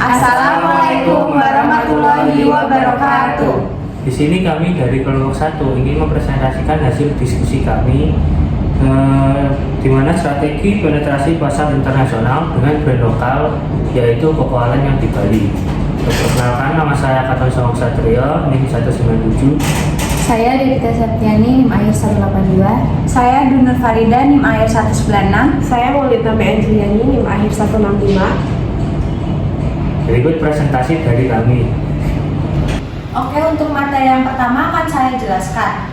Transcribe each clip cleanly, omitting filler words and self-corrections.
Assalamualaikum warahmatullahi wabarakatuh. Di sini kami dari kelompok 1 ingin mempresentasikan hasil diskusi kami di mana strategi penetrasi pasar internasional dengan brand lokal yaitu Koko Alen yang di Bali. Perkenalkan, nama saya Katon Songok Satrio, NIM 197. Saya Devita Septiani, NIM AIR 182. Saya Dunur Farida, NIM AIR 196. Saya Maulida Anjiliani, NIM AIR 165. Berikut presentasi dari kami. Oke, untuk materi yang pertama akan saya jelaskan.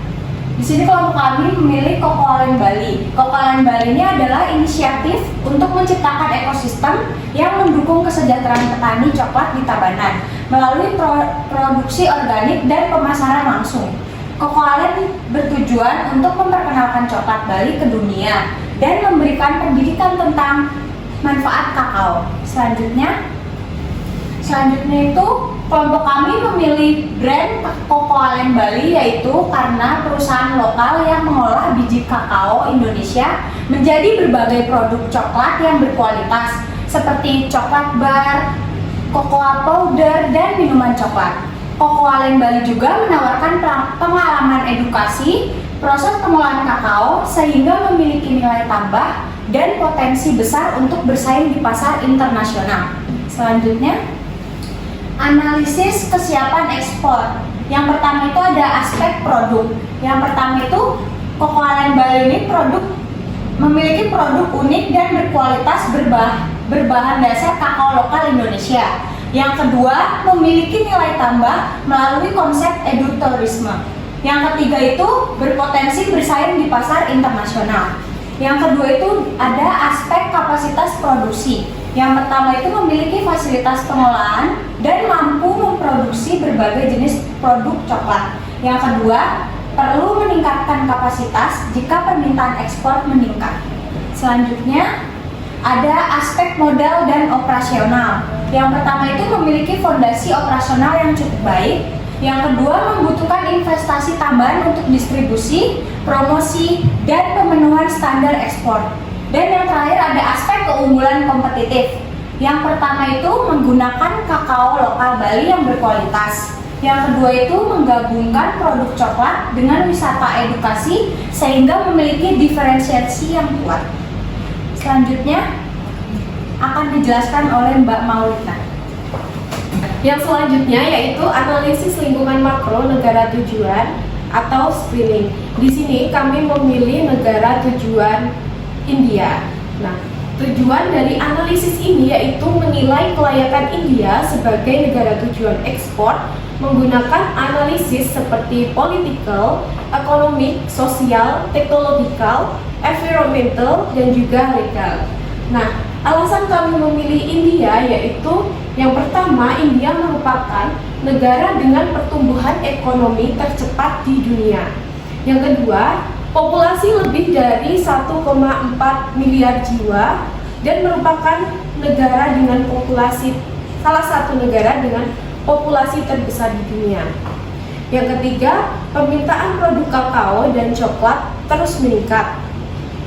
Di sini kelompok kami memilih Koko Alen Bali. Koko Alen Bali ini adalah inisiatif untuk menciptakan ekosistem yang mendukung kesejahteraan petani coklat di Tabanan melalui produksi organik dan pemasaran langsung. Koko Alen bertujuan untuk memperkenalkan coklat Bali ke dunia dan memberikan pendidikan tentang manfaat kakao. Selanjutnya itu kelompok kami memilih brand Koko Alen Bali yaitu karena perusahaan lokal yang mengolah biji kakao Indonesia menjadi berbagai produk coklat yang berkualitas seperti coklat bar, cocoa powder, dan minuman coklat. Koko Alen Bali juga menawarkan pengalaman edukasi proses pengolahan kakao sehingga memiliki nilai tambah dan potensi besar untuk bersaing di pasar internasional. Selanjutnya, analisis kesiapan ekspor. Yang pertama itu ada aspek produk. Yang pertama itu Koko Alen Bali ini memiliki produk unik dan berkualitas berbahan dasar kakao lokal Indonesia. Yang kedua, memiliki nilai tambah melalui konsep eduturisme. Yang ketiga itu berpotensi bersaing di pasar internasional. Yang kedua itu ada aspek kapasitas produksi. Yang pertama itu memiliki fasilitas pengolahan dan mampu memproduksi berbagai jenis produk coklat. Yang kedua, perlu meningkatkan kapasitas jika permintaan ekspor meningkat. Selanjutnya, ada aspek modal dan operasional. Yang pertama itu memiliki fondasi operasional yang cukup baik. Yang kedua, membutuhkan investasi tambahan untuk distribusi, promosi, dan pemenuhan standar ekspor. Dan yang terakhir ada aspek keunggulan kompetitif. Yang pertama itu menggunakan kakao lokal Bali yang berkualitas. Yang kedua itu menggabungkan produk coklat dengan wisata edukasi sehingga memiliki diferensiasi yang kuat. Selanjutnya akan dijelaskan oleh Mbak Maulida. Yang selanjutnya yaitu analisis lingkungan makro negara tujuan atau screening. Di sini kami memilih negara tujuan India. Nah, tujuan dari analisis ini yaitu menilai kelayakan India sebagai negara tujuan ekspor menggunakan analisis seperti political, economic, sosial, teknologikal, environmental, dan juga legal. Nah, alasan kami memilih India yaitu yang pertama, India merupakan negara dengan pertumbuhan ekonomi tercepat di dunia. Yang kedua, populasi lebih dari 1,4 miliar jiwa dan merupakan salah satu negara dengan populasi terbesar di dunia. Yang ketiga, permintaan produk kakao dan coklat terus meningkat.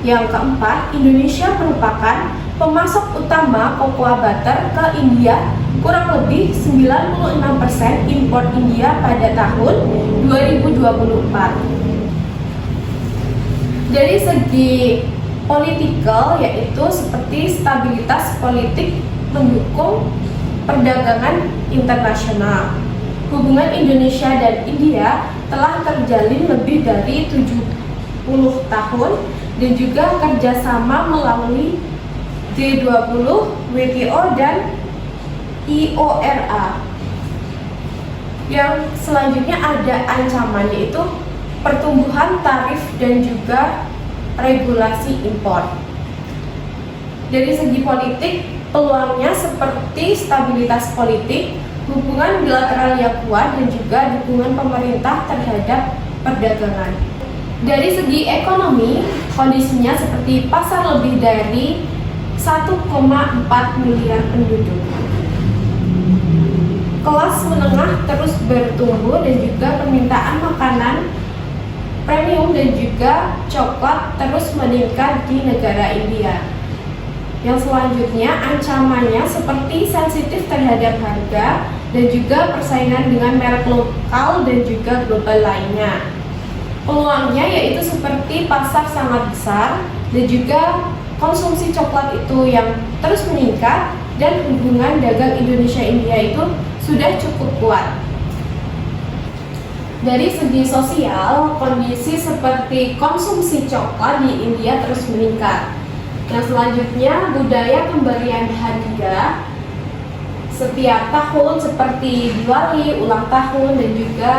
Yang keempat, Indonesia merupakan pemasok utama cocoa butter ke India, kurang lebih 96% impor India pada tahun 2024. Dari segi politikal yaitu seperti stabilitas politik mendukung perdagangan internasional. Hubungan Indonesia dan India telah terjalin lebih dari 70 tahun dan juga kerjasama melalui G20, WTO, dan IORA. Yang selanjutnya ada ancaman yaitu pertumbuhan tarif dan juga regulasi impor. Dari segi politik, peluangnya seperti stabilitas politik, hubungan bilateral yang kuat, dan juga dukungan pemerintah terhadap perdagangan. Dari segi ekonomi, kondisinya seperti pasar lebih dari 1,4 miliar penduduk. Kelas menengah terus bertumbuh dan juga permintaan makanan premium dan juga coklat terus meningkat di negara India. Yang selanjutnya ancamannya seperti sensitif terhadap harga dan juga persaingan dengan merek lokal dan juga global lainnya. Peluangnya yaitu seperti pasar sangat besar dan juga konsumsi coklat itu yang terus meningkat dan hubungan dagang Indonesia-India itu sudah cukup kuat. Dari segi sosial, kondisi seperti konsumsi coklat di India terus meningkat. Yang selanjutnya, budaya pemberian hadiah setiap tahun seperti Diwali, ulang tahun, dan juga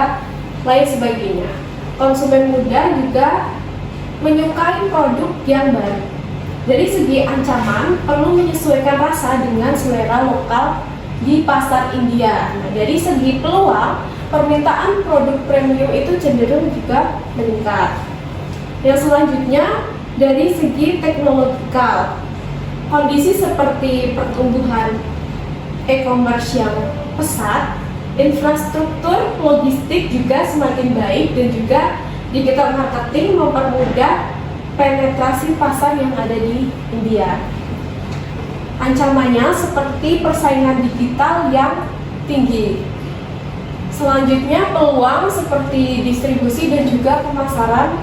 lain sebagainya. Konsumen muda juga menyukai produk yang baru. Dari segi ancaman, perlu menyesuaikan rasa dengan selera lokal di pasar India. Nah, dari segi peluang, permintaan produk premium itu cenderung juga meningkat. Yang selanjutnya, dari segi teknologikal, kondisi seperti pertumbuhan e-commerce yang pesat, infrastruktur logistik juga semakin baik, dan juga digital marketing mempermudah penetrasi pasar yang ada di India. Ancamannya seperti persaingan digital yang tinggi. Selanjutnya, peluang seperti distribusi dan juga pemasaran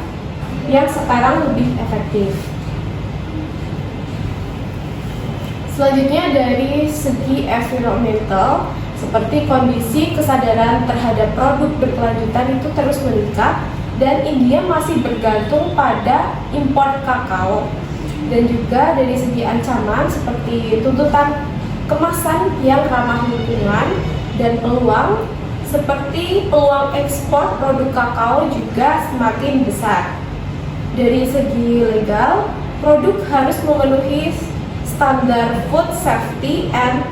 yang sekarang lebih efektif. Selanjutnya, dari segi environmental, seperti kondisi kesadaran terhadap produk berkelanjutan itu terus meningkat, dan India masih bergantung pada impor kakao. Dan juga dari segi ancaman seperti tuntutan kemasan yang ramah lingkungan, dan peluang seperti peluang ekspor produk kakao juga semakin besar. Dari segi legal, produk harus memenuhi standar Food Safety and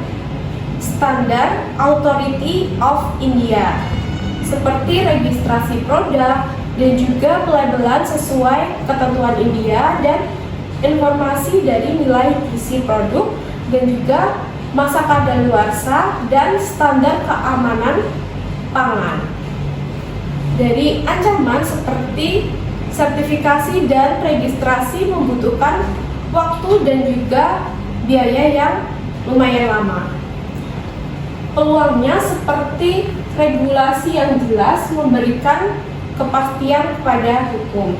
Standard Authority of India, seperti registrasi produk dan juga pelabelan sesuai ketentuan India, dan informasi dari nilai gizi produk, dan juga masa kadaluarsa dan standar keamanan pangan. Dari ancaman seperti sertifikasi dan registrasi membutuhkan waktu dan juga biaya yang lumayan lama. Peluangnya seperti regulasi yang jelas memberikan kepastian kepada hukum.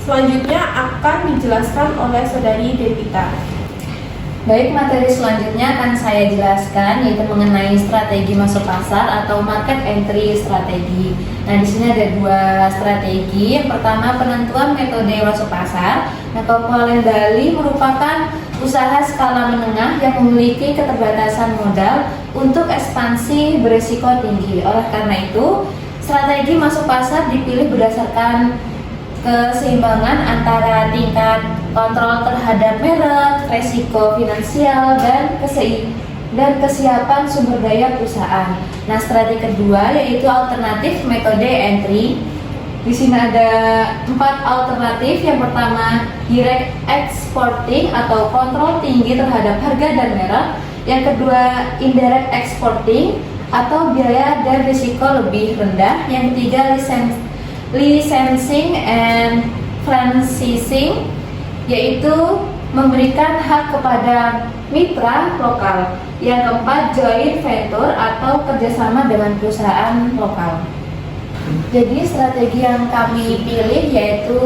Selanjutnya akan dijelaskan oleh Saudari Devita. Baik, materi selanjutnya akan saya jelaskan, yaitu mengenai strategi masuk pasar atau market entry strategi. Nah, di sini ada dua strategi. Yang pertama, penentuan metode masuk pasar. Nah, Koko Alen Bali merupakan usaha skala menengah yang memiliki keterbatasan modal untuk ekspansi berisiko tinggi. Oleh karena itu, strategi masuk pasar dipilih berdasarkan keseimbangan antara tingkat kontrol terhadap merek, resiko finansial, dan kesiapan sumber daya perusahaan. Nah, strategi kedua yaitu alternatif metode entry. Di sini ada 4 alternatif. Yang pertama, direct exporting atau kontrol tinggi terhadap harga dan merek. Yang kedua, indirect exporting atau biaya dan risiko lebih rendah. Yang ketiga, licensing and franchising, yaitu memberikan hak kepada mitra lokal. Yang keempat, joint venture atau kerjasama dengan perusahaan lokal. Jadi strategi yang kami pilih yaitu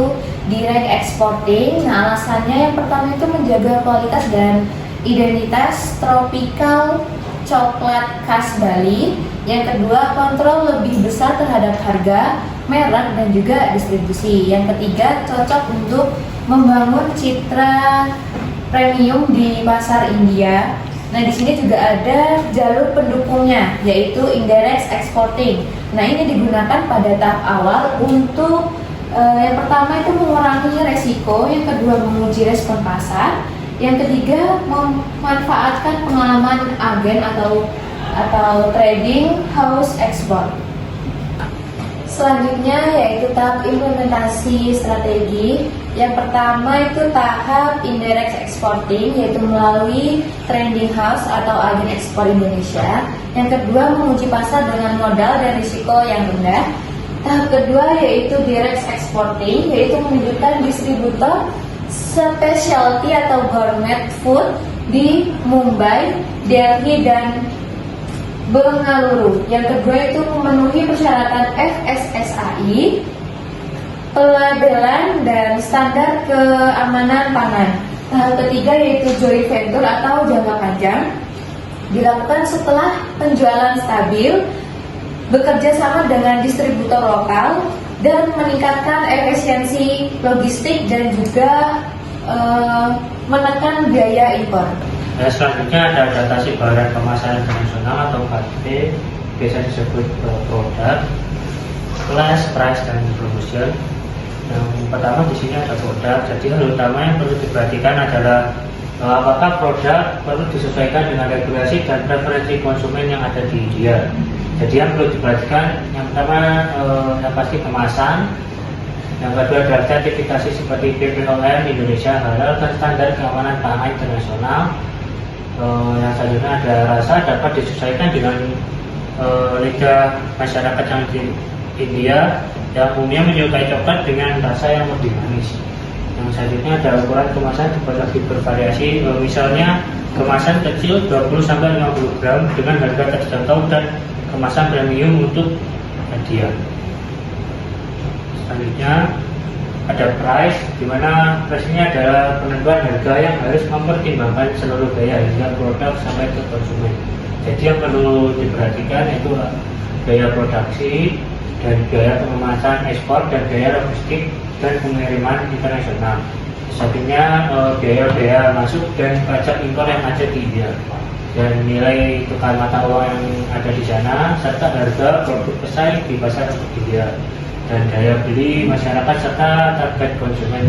direct exporting. Nah, alasannya yang pertama itu menjaga kualitas dan identitas tropical coklat khas Bali. Yang kedua, kontrol lebih besar terhadap harga, merek, dan juga distribusi. Yang ketiga, cocok untuk membangun citra premium di pasar India. Nah, di sini juga ada jalur pendukungnya, yaitu indirect exporting. Nah, ini digunakan pada tahap awal untuk yang pertama itu mengurangi resiko, yang kedua menguji respon pasar, yang ketiga memanfaatkan pengalaman agen atau trading house ekspor. Selanjutnya yaitu tahap implementasi strategi. Yang pertama itu tahap indirect exporting, yaitu melalui trading house atau agen ekspor Indonesia. Yang kedua, menguji pasar dengan modal dan risiko yang rendah. Tahap kedua yaitu direct exporting, yaitu menunjukkan distributor specialty atau gourmet food di Mumbai, Delhi, dan Bengaluru. Yang kedua itu memenuhi persyaratan FSSAI, pelabelan dan standar keamanan pangan. Tahap ketiga yaitu joint venture atau jangka panjang, dilakukan setelah penjualan stabil, bekerja sama dengan distributor lokal, dan meningkatkan efisiensi logistik dan juga menekan biaya impor. Selanjutnya ada adaptasi barang kemasan internasional atau KTP, biasa disebut produk, class, price, dan promotion. Yang pertama di sini ada produk. Jadi hal utama yang perlu diperhatikan adalah apakah produk perlu disesuaikan dengan regulasi dan preferensi konsumen yang ada di India. Jadi yang perlu diperhatikan yang pertama yang pasti kemasan, yang kedua adalah sertifikasi seperti BPOM Indonesia Halal dan standar keamanan pangan internasional. Yang selanjutnya ada rasa dapat disesuaikan dengan lidah masyarakat yang di India yang umumnya menyukai coklat dengan rasa yang lebih manis. Yang selanjutnya ada ukuran kemasan dapat lebih bervariasi, misalnya kemasan kecil 20-50 gram dengan harga terjangkau dan kemasan premium untuk hadiah. Selanjutnya ada price, di mana price ini adalah penentuan harga yang harus mempertimbangkan seluruh biaya hingga produk sampai ke konsumen. Jadi yang perlu diperhatikan itu biaya produksi dan biaya pengemasan ekspor dan biaya logistik dan pengiriman internasional. Selanjutnya biaya-biaya masuk dan pajak impor yang ada di India, dan nilai tukar mata uang yang ada di sana, serta harga produk pesaing di pasar India, dan daya beli masyarakat serta target konsumen.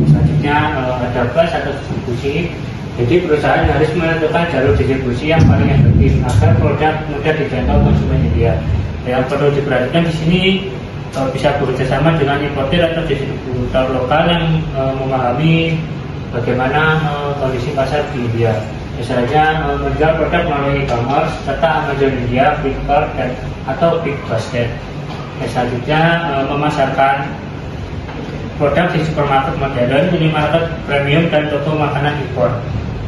Selanjutnya ada bus atau distribusi. Jadi perusahaan harus menentukan jalur distribusi yang paling efektif agar produk mudah dijangkau konsumen India. Yang perlu diperhatikan di sini bisa bekerjasama dengan importer atau distributor lokal yang memahami bagaimana kondisi pasar di India. Misalnya menjual produk melalui e-commerce serta Amazon India, Flipkart, dan atau Big Basket. Selanjutnya memasarkan produk di supermarket modern, minimarket premium, dan toko makanan impor,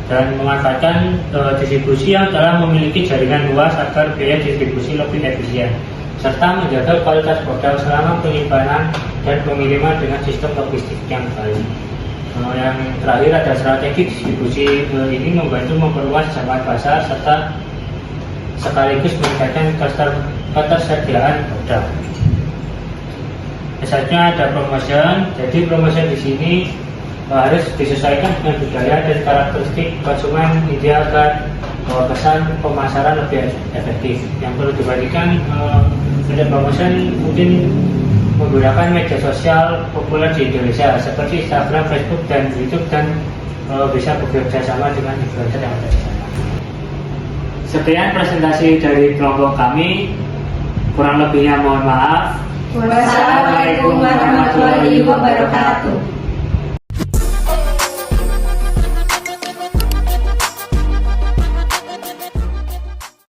dan memanfaatkan distribusi yang telah memiliki jaringan luas agar biaya distribusi lebih efisien, serta menjaga kualitas produk selama penyimpanan dan pengiriman dengan sistem logistik yang baik. Yang terakhir ada strategi distribusi. Ini membantu memperluas jangkauan pasar serta sekaligus meningkatkan ketersediaan produk. Misalnya ada promotion. Jadi promotion di sini harus disesuaikan dengan budaya dan karakteristik konsumen India agar kesan pemasaran lebih efektif. Yang perlu diperhatikan pada promotion mungkin menggunakan media sosial populer di Indonesia seperti Instagram, Facebook, dan YouTube, dan bisa bekerja sama dengan influencer yang ada di sana. Sekian presentasi dari kelompok kami. Kurang lebihnya mohon maaf. Wassalamualaikum warahmatullahi wabarakatuh.